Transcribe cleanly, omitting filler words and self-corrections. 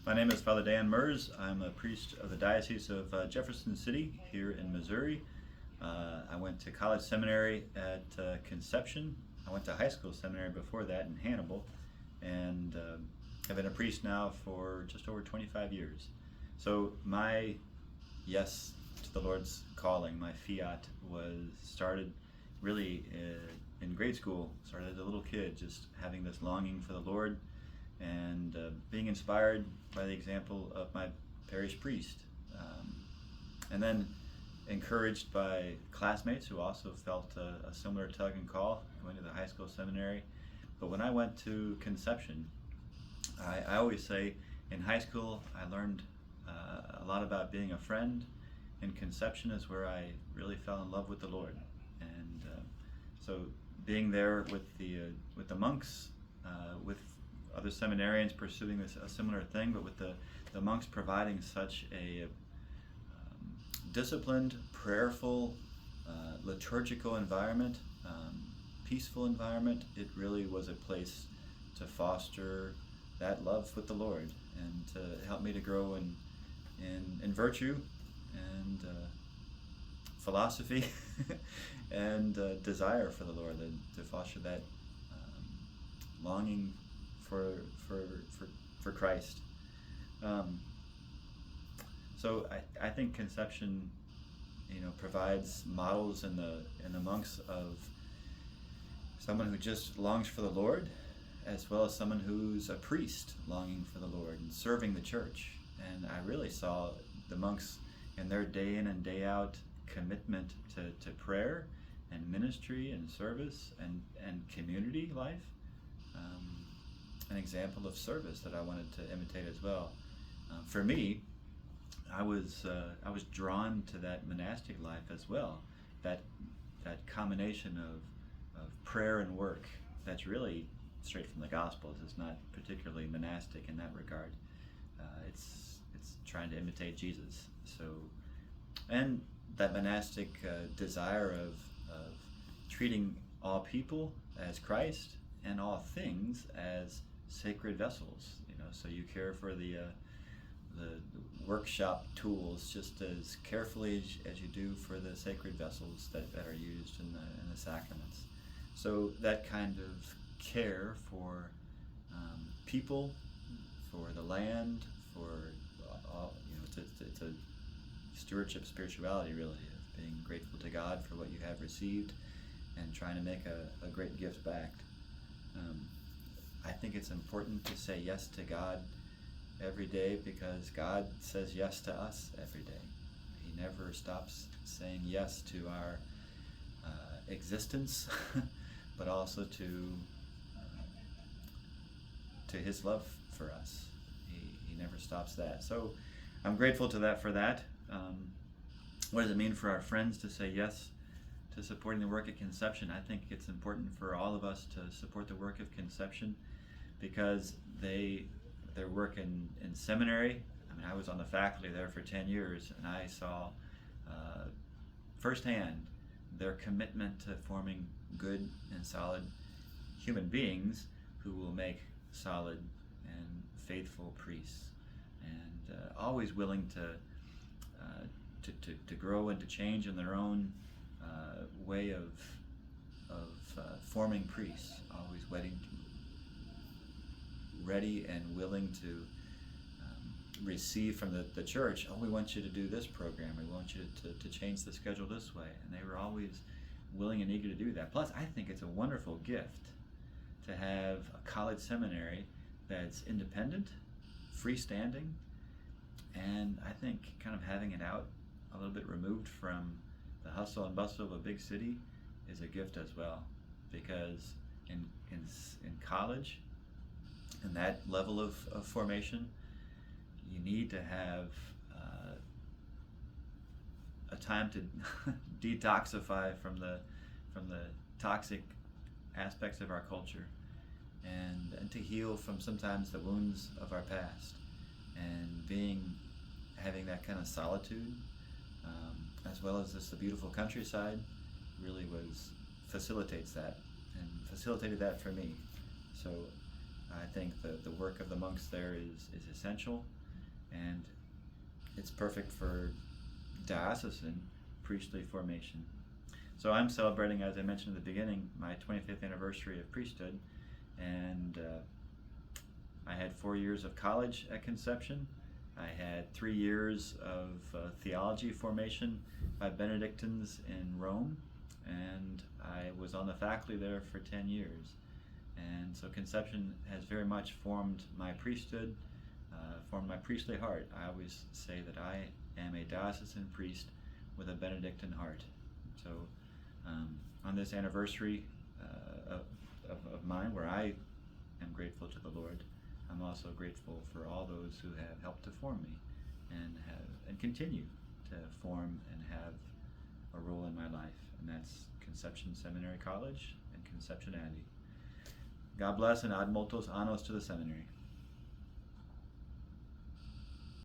My name is Father Dan Mers. I'm a priest of the Diocese of Jefferson City here in Missouri. I went to college seminary at Conception. I went to high school seminary before that in Hannibal, and have been a priest now for just over 25 years. So my yes to the Lord's calling, my fiat, was started really in grade school. Started as a little kid, just having this longing for the Lord, and being inspired by the example of my parish priest, and then encouraged by classmates who also felt a similar tug and call going to the high school seminary. But when I went to Conception, I always say in high school I learned a lot about being a friend. In Conception is where I really fell in love with the Lord, and so being there with the monks, with other seminarians pursuing a similar thing, but with the monks providing such a disciplined, prayerful, liturgical environment, peaceful environment, it really was a place to foster that love with the Lord and to help me to grow in virtue and philosophy and desire for the Lord, and to foster that longing for Christ. So I think Conception, provides models in the monks of someone who just longs for the Lord, as well as someone who's a priest longing for the Lord and serving the church. And I really saw the monks in their day in and day out commitment to prayer and ministry and service and community life. An example of service that I wanted to imitate as well. For me, I was drawn to that monastic life as well. That combination of prayer and work. That's really straight from the Gospels. It's not particularly monastic in that regard. It's trying to imitate Jesus. So, and that monastic desire of treating all people as Christ and all things as sacred vessels. So you care for the workshop tools just as carefully as you do for the sacred vessels that are used in the sacraments. So that kind of care for people, for the land, for all, it's a stewardship spirituality, really, of being grateful to God for what you have received and trying to make a great gift back. I think it's important to say yes to God every day, because God says yes to us every day. He never stops saying yes to our existence, but also to His love for us. He never stops that. So I'm grateful to that for that. What does it mean for our friends to say yes to supporting the work at Conception? I think it's important for all of us to support the work of Conception, because their work in seminary, I was on the faculty there for 10 years, and I saw firsthand their commitment to forming good and solid human beings who will make solid and faithful priests, and always willing to grow and to change in their own way of forming priests, always ready and willing to receive from the church. Oh, we want you to do this program, we want you to change the schedule this way, and they were always willing and eager to do that. Plus, I think it's a wonderful gift to have a college seminary that's independent, freestanding, and I think kind of having it out a little bit removed from the hustle and bustle of a big city is a gift as well, because in college, in that level of formation, you need to have a time to detoxify from the toxic aspects of our culture, and to heal from sometimes the wounds of our past, and having that kind of solitude, as well as just the beautiful countryside, really facilitates that, and facilitated that for me. So I think the work of the monks there is essential, and it's perfect for diocesan priestly formation. So I'm celebrating, as I mentioned at the beginning, my 25th anniversary of priesthood, and I had 4 years of college at Conception. I had 3 years of theology formation by Benedictines in Rome, and I was on the faculty there for 10 years. And so Conception has very much formed my priesthood, formed my priestly heart. I always say that I am a diocesan priest with a Benedictine heart. So on this anniversary of mine, where I am grateful to the Lord, I'm also grateful for all those who have helped to form me and continue to form and have a role in my life, and that's Conception Seminary College and Conception Abbey. God bless, and ad multos annos to the seminary.